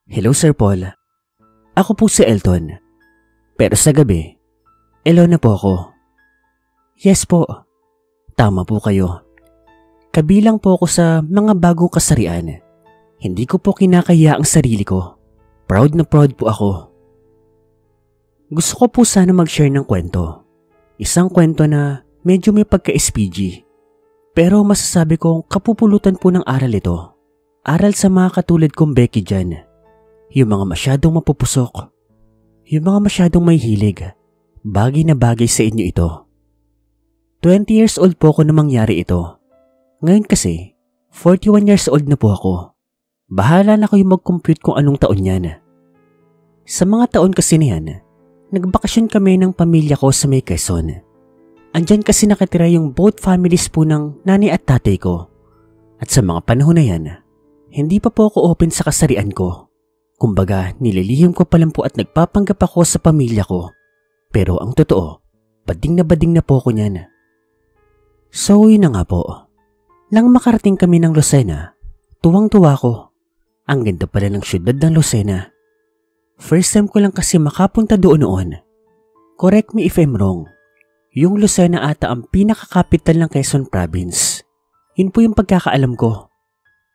Hello Sir Paul. Ako po si Elton. Pero sa gabi, Elona po ako. Yes po. Tama po kayo. Kabilang po ako sa mga bagong kasarian. Hindi ko po kinakaya ang sarili ko. Proud na proud po ako. Gusto ko po sana mag-share ng kwento. Isang kwento na medyo may pagka-SPG. Pero masasabi kong kapupulutan po ng aral ito. Aral sa mga katulad kong Becky dyan. Yung mga masyadong mapupusok. Yung mga masyadong may hilig. Bagay na bagay sa inyo ito. 20 years old po ako na mangyari ito. Ngayon kasi, 41 years old na po ako. Bahala na kayo mag-compute kung anong taon yan. Sa mga taon kasi na yan, nagbakasyon kami ng pamilya ko sa may Quezon. Andyan kasi nakatira yung both families po ng nanay at tatay ko. At sa mga panahon na yan, hindi pa po ako open sa kasarian ko. Kumbaga, nililihim ko pa lang po at nagpapanggap ako sa pamilya ko. Pero ang totoo, bading na po ako niyan. So yun na nga po. Nang makarating kami ng Lucena, tuwang-tuwa ko. Ang ganda pala ng syudad ng Lucena. First time ko lang kasi makapunta doon noon. Correct me if I'm wrong. Yung Lucena ata ang pinaka-capital ng Quezon Province. Yun po yung pagkakaalam ko.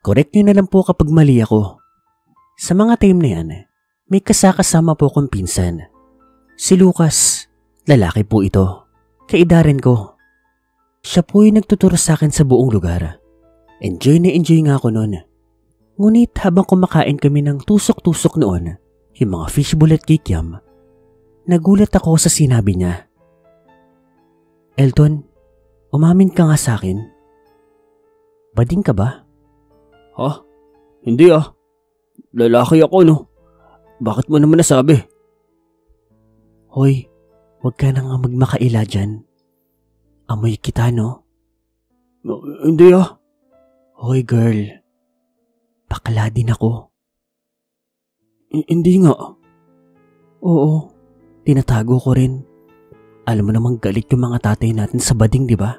Correct nyo na lang po kapag mali ako. Sa mga time na yan, may kasakasama po akong pinsan. Si Lucas, lalaki po ito. Kaidarin ko. Siya po yung nagtuturo sa akin sa buong lugar. Enjoy na enjoy nga ako noon. Ngunit habang kumakain kami ng tusok-tusok noon, yung mga fishbowl at kikiam, nagulat ako sa sinabi niya. Elton, umamin ka nga sa akin. Bading ka ba? Ha? Hindi ah. Lalaki ako no. Bakit mo naman nasabi? Hoy, wag ka na nga magmakaila dyan. Amoy kita no? Hindi ah. Hoy girl, bakla din ako. Hindi nga. Oo, tinatago ko rin. Alam mo namang galit yung mga tatay natin sa bading, di ba?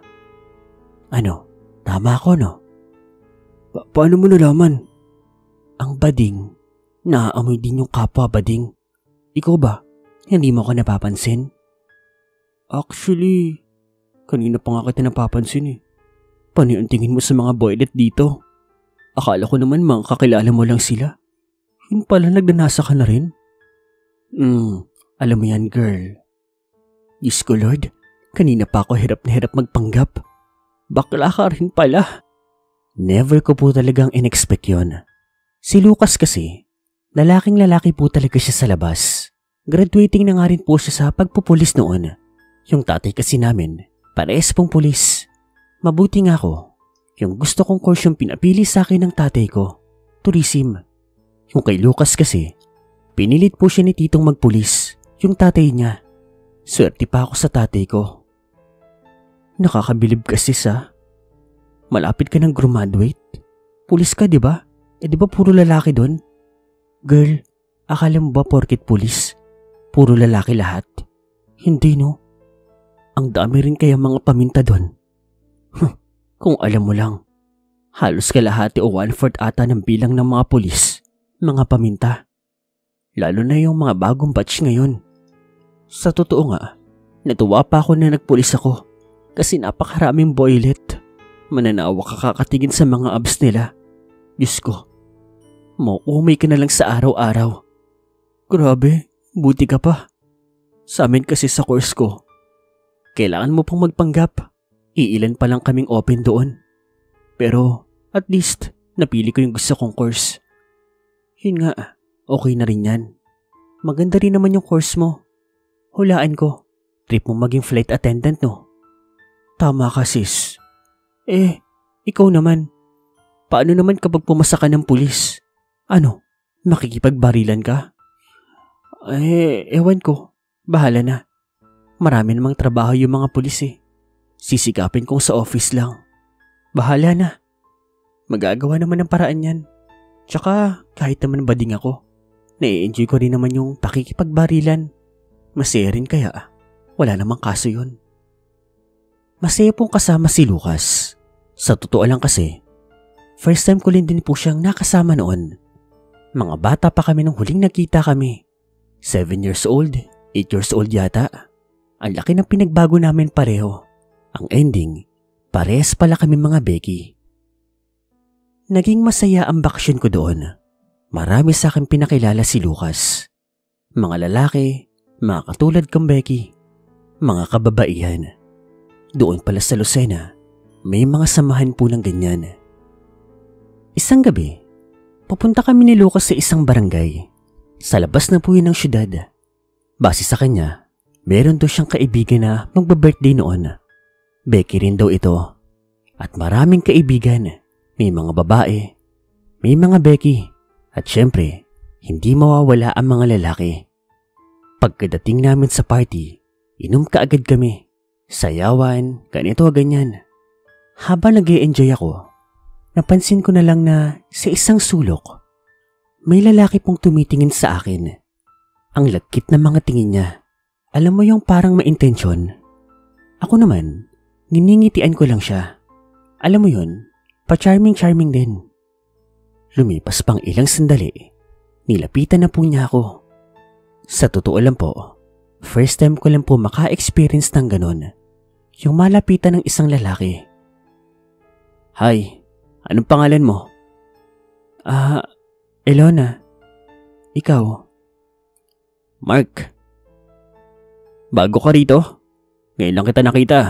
Ano, tama ako no? Paano mo nalaman? Ang bading, naaamoy din yung kapwa bading. Ikaw ba? Hindi mo ko napapansin? Actually, kanina pa nga kita napapansin eh. Paano yung tingin mo sa mga boylet dito? Akala ko naman mga kakilala mo lang sila. Yun pala nagdanasa ka na rin? Alam mo yan girl. Diyos ko Lord, kanina pa ako hirap na hirap magpanggap. Bakla ka rin pala. Never ko po talagang in-expect yun. Si Lucas kasi, lalaking-lalaki po talaga siya sa labas. Graduating na nga rin po siya sa pagpupulis noon. Yung tatay kasi namin, parehas pong pulis. Mabuti nga ako, yung gusto kong course yung pinapili sa akin ng tatay ko, tourism. Yung kay Lucas kasi, pinilit po siya ni titong magpulis, yung tatay niya. Swerte pa ako sa tatay ko. Nakakabilib kasi sa, malapit ka ng graduate. Pulis ka, di ba? Di ba puro lalaki doon? Girl, akala mo ba porket pulis? Puro lalaki lahat? Hindi no. Ang dami rin kaya mga paminta doon. Kung alam mo lang, halos kalahati o 1/4 ata ng bilang ng mga pulis, mga paminta. Lalo na yung mga bagong batch ngayon. Sa totoo nga, natuwa pa ako na nagpulis ako kasi napakaraming boylet. Mananawa ka kakatingin sa mga abs nila. Diyos ko, mauumay ka na lang sa araw-araw. Grabe, buti ka pa. Sa amin kasi sa course ko, kailangan mo pang magpanggap. Iilan pa lang kaming open doon. Pero at least napili ko yung gusto kong course. Yun nga, okay na rin yan. Maganda rin naman yung course mo. Hulaan ko, trip mo maging flight attendant no? Tama ka sis. Ikaw naman. Paano naman kapag pumasa ka ng pulis? Ano, makikipagbarilan ka? Ewan ko. Bahala na. Marami namang trabaho yung mga pulis eh. Sisikapin kong sa office lang. Bahala na. Magagawa naman ng paraan yan. Tsaka kahit naman bading ako, nai-enjoy ko rin naman yung pakikipagbarilan. Masaya rin kaya. Wala namang kaso yun. Masaya pong kasama si Lucas. Sa totoo lang kasi, first time ko din po siyang nakasama noon. Mga bata pa kami nung huling nakita kami. 7 years old, 8 years old yata. Ang laki ng pinagbago namin pareho. Ang ending, parehas pala kami mga Becky. Naging masaya ang bakasyon ko doon. Marami sa akin pinakilala si Lucas. Mga lalaki, mga katulad kong Becky, mga kababaihan. Doon pala sa Lucena, may mga samahan po ng ganyan. Isang gabi, pupunta kami ni Lucas sa isang barangay. Sa labas na po yun ng syudad. Base sa kanya, meron daw siyang kaibigan na magba-birthday noon. Becky rin daw ito. At maraming kaibigan. May mga babae, may mga Becky. At syempre, hindi mawawala ang mga lalaki. Pagkadating namin sa party, inom kaagad kami. Sayawan, ganito ganyan. Habang nag-e-enjoy ako, napansin ko na lang na sa isang sulok, may lalaki pong tumitingin sa akin. Ang lagkit na mga tingin niya. Alam mo yung parang may intensyon. Ako naman, niningitian ko lang siya. Alam mo yun, pa-charming din. Lumipas pang ilang sandali, nilapitan na po niya ako. Sa totoo lang po, first time ko lang po maka-experience ng ganon. Yung malapitan ng isang lalaki. Hi, anong pangalan mo? Elona. Ikaw? Mark. Bago ka rito? Ngayon lang kita nakita.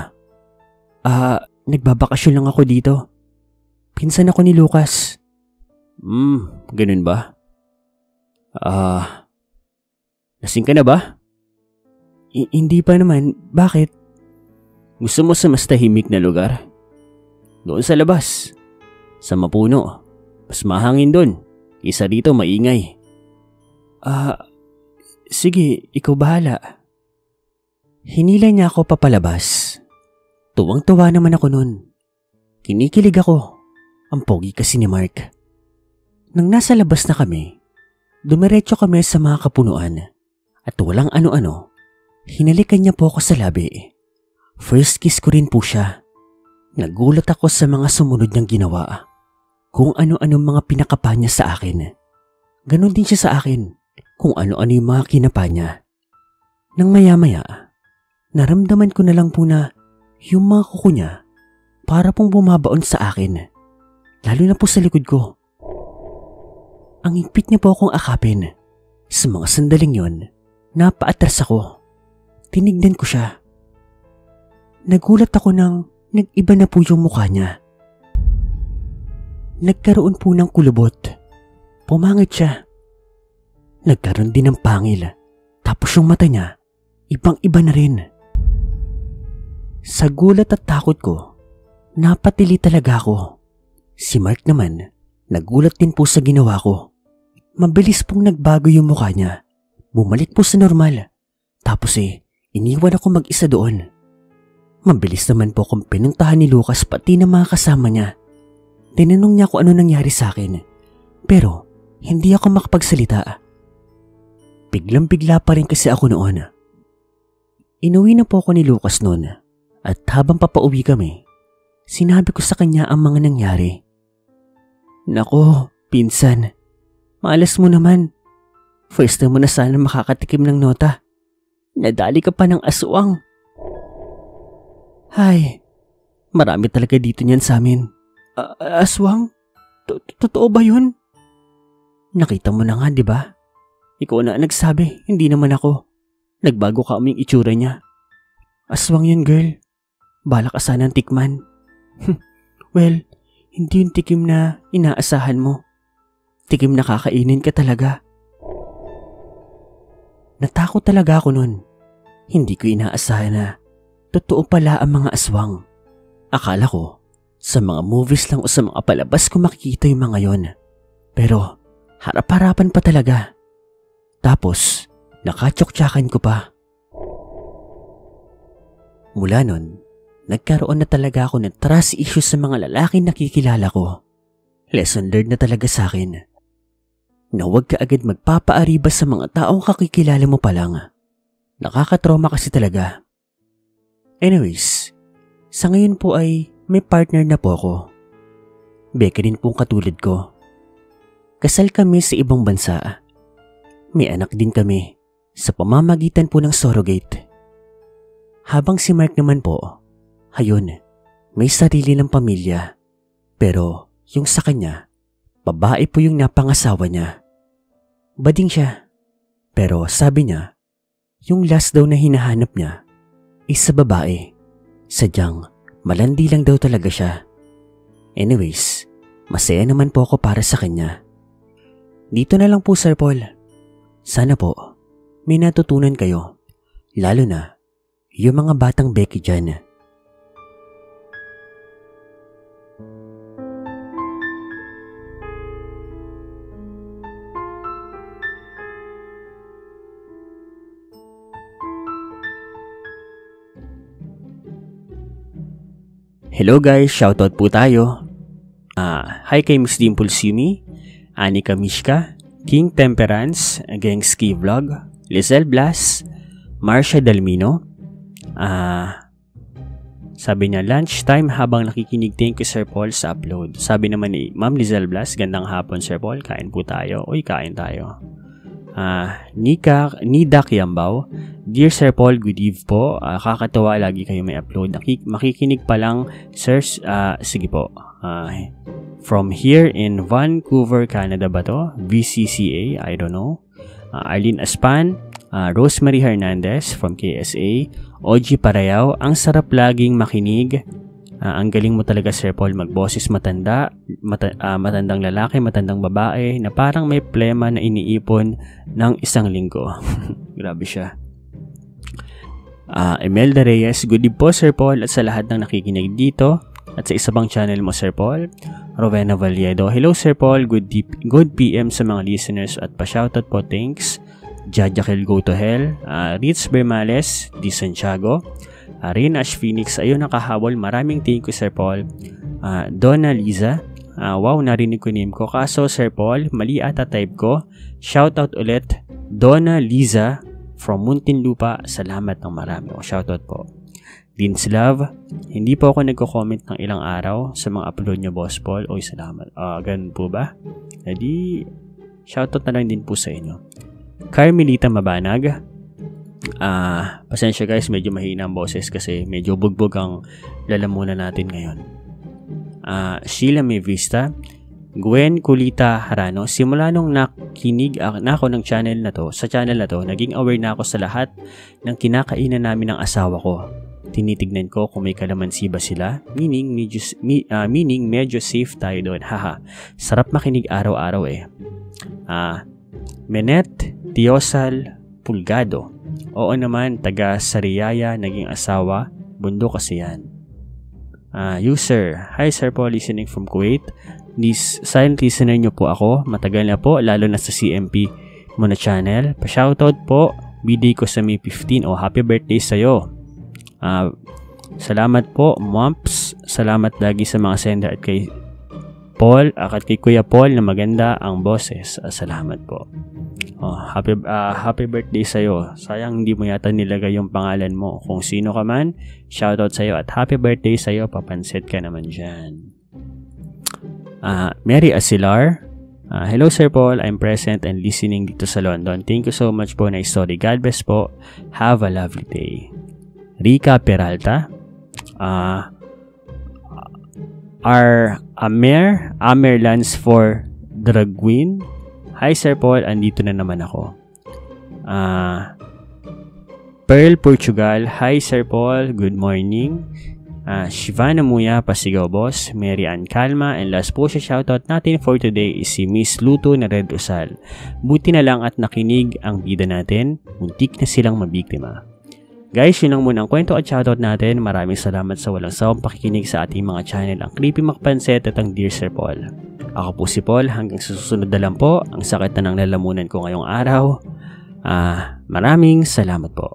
Nagbabakasyon lang ako dito. Pinsan ako ni Lucas. Ganun ba? Lasing ka na ba? Hindi pa naman. Bakit? Gusto mo sa mas tahimik na lugar? Doon sa labas. Sa mapuno. Mas mahangin doon. Isa dito maingay. Sige, ikaw bahala. Hinila niya ako papalabas. Tuwang-tuwa naman ako nun. Kinikilig ako. Ang pogi kasi ni Mark. Nang nasa labas na kami, dumiretso kami sa mga kapunuan. At walang ano-ano, hinalikan niya po ako sa labi. First kiss ko rin po siya. Nagulat ako sa mga sumunod niyang ginawa. Kung ano-ano mga pinakapa niya sa akin. Ganon din siya sa akin. Kung ano-ano yung mga kinapa niya. Nang maya-maya, naramdaman ko na lang po na yung mga kuko niya para pong bumabaon sa akin. Lalo na po sa likod ko. Ang higpit niya po akong akapin. Sa mga sandaling yon, napaatras ako. Tinignan ko siya. Nagulat ako nang nag-iba na po yung mukha niya. Nagkaroon po ng kulubot. Pumangit siya. Nagkaroon din ng pangil. Tapos yung mata niya, ibang-iba na rin. Sa gulat at takot ko, napatili talaga ako. Si Mark naman, nagulat din po sa ginawa ko. Mabilis pong nagbago yung mukha niya. Bumalik po sa normal. Tapos iniwan ako mag-isa doon. Mabilis naman po akong pinuntahan ni Lucas pati ng mga kasama niya. Tinanong niya kung ano nangyari sa akin. Pero hindi ako makapagsalita. Biglang-bigla pa rin kasi ako noon. Inuwi na po ako ni Lucas noon. At habang papauwi kami, sinabi ko sa kanya ang mga nangyari. Nako, pinsan. Malas mo naman. First time mo na sana makakatikim ng nota. Nadali ka pa ng aswang. Hay, marami talaga dito niyan sa amin. Aswang? Totoo ba yun? Nakita mo na nga, di ba? Ikaw na nagsabi, hindi naman ako. Nagbago ka aming itsura niya. Aswang yun, girl. Bala ka sanang tikman. Well, hindi yung tikim na inaasahan mo. Tikim na kakainin ka talaga. Natakot talaga ako nun. Hindi ko inaasahan na totoo pala ang mga aswang. Akala ko, sa mga movies lang o sa mga palabas ko makikita yung mga yon. Pero, harap-harapan pa talaga. Tapos, nakatsok-tsakan ko pa. Mula nun, nagkaroon na talaga ako ng trust issues sa mga lalaking nakikilala ko. Lesson learned na talaga sa akin. Na huwag ka agad magpapaariba sa mga taong kakikilala mo pa lang. Nakakatrauma kasi talaga. Anyways, sa ngayon po ay may partner na po ako. Becky din pong katulad ko. Kasal kami sa ibang bansa. May anak din kami sa pamamagitan po ng surrogate. Habang si Mark naman po, ayun, may sarili ng pamilya. Pero yung sa kanya, babae po yung napangasawa niya. Bading siya. Pero sabi niya, yung last daw na hinahanap niya is sa babae. Sadyang malandi lang daw talaga siya. Anyways, masaya naman po ako para sa kanya. Dito na lang po, Sir Paul. Sana po, may natutunan kayo. Lalo na, yung mga batang Becky dyan. Hello guys, shoutout po tayo. Hi kay Miss Dimple Simi, Anika Mishka, King Temperance, Gengski Vlog, Lizelle Blas, Marcia Dalmino. Sabi niya, lunchtime habang nakikinig, thank you Sir Paul sa upload. Sabi naman ni Ma'am Lizelle Blas, gandang hapon Sir Paul, kain po tayo. Uy, kain tayo. Nida Kiambao, Dear Sir Paul, good eve po. Kakatawa lagi kayo may upload. Makikinig pa lang, Sir. Sige po. From here in Vancouver, Canada ba to? VCCA, I don't know. Arlene Aspan, Rosemary Hernandez from KSA, OG Parayaw, ang sarap laging makinig. Ang galing mo talaga Sir Paul magboses matandang lalaki, matandang babae na parang may plema na iniipon ng isang linggo. Grabe siya. Imelda Reyes, good eve po Sir Paul at sa lahat ng nakikinig dito at sa isa pang channel mo Sir Paul. Rowena Valledo, hello Sir Paul, good PM sa mga listeners at pa-shoutout po, thanks. Jajakel Go to Hell, Ritz Bermales, Di Santiago, Rin Ash Phoenix, ayun nakahabol, maraming thank you Sir Paul. Donna Liza, wow narinig ko name ko, kaso Sir Paul, mali ata type ko. Shoutout ulit, Donna Liza from Muntinlupa, salamat ng marami. Shoutout po. Dinslav, hindi po ako nagko-comment ng ilang araw sa mga upload nyo Boss Paul. Oy, salamat. Ganun po ba? Edi, shoutout na lang din po sa inyo. Carmelita Mabanag, pasensya guys, medyo mahina ang boses kasi medyo bugbog ang lalamunan natin ngayon. Sheila May Vista, Gwen Kulita Harano, simula nung nakinig na ako ng channel na to, naging aware na ako sa lahat ng kinakainan namin ng asawa ko. Tinitignan ko kung may kalamansi ba sila, meaning medyo safe tayo doon. Haha, sarap makinig araw-araw eh. Menet Tiosal Pulgado, oo naman, taga Sariaya, naging asawa, bundo kasi yan. User, hi Sir Paul, listening from Kuwait. Silent listener nyo po ako, matagal na po, lalo na sa CMP mo na channel. Pa-shoutout po, birthday ko sa May 15, happy birthday sa'yo. Salamat po, Momps. Salamat lagi sa mga sender at kay Paul at kay Kuya Paul na maganda ang boses. Salamat po. Happy birthday sa'yo. Sayang hindi mo yata nilagay yung pangalan mo. Kung sino ka man, shoutout sa'yo at happy birthday sa'yo. Papansit ka naman dyan. Mary Asilar, hello Sir Paul, I'm present and listening dito sa London. Thank you so much po, nice story. God bless po. Have a lovely day. Rica Peralta, Amer Lance for Dragwin. Hi Sir Paul, andito na naman ako. Pearl Portugal, hi Sir Paul, good morning. Shivana Muya, Pasigaw Boss, Mary Ann Calma, and last po siya shoutout natin for today is si Miss Luto na Red Rosal. Buti na lang at nakinig ang bida natin, muntik na silang mabiktima. Guys, yun lang muna ang kwento at shoutout natin. Maraming salamat sa walang sawang pakikinig sa ating mga channel, ang Creepy Macpanset at ang Dear Sir Paul. Ako po si Paul, hanggang sa susunod na lang po. Ang sakit na ng lalamunan ko ngayong araw. Maraming salamat po.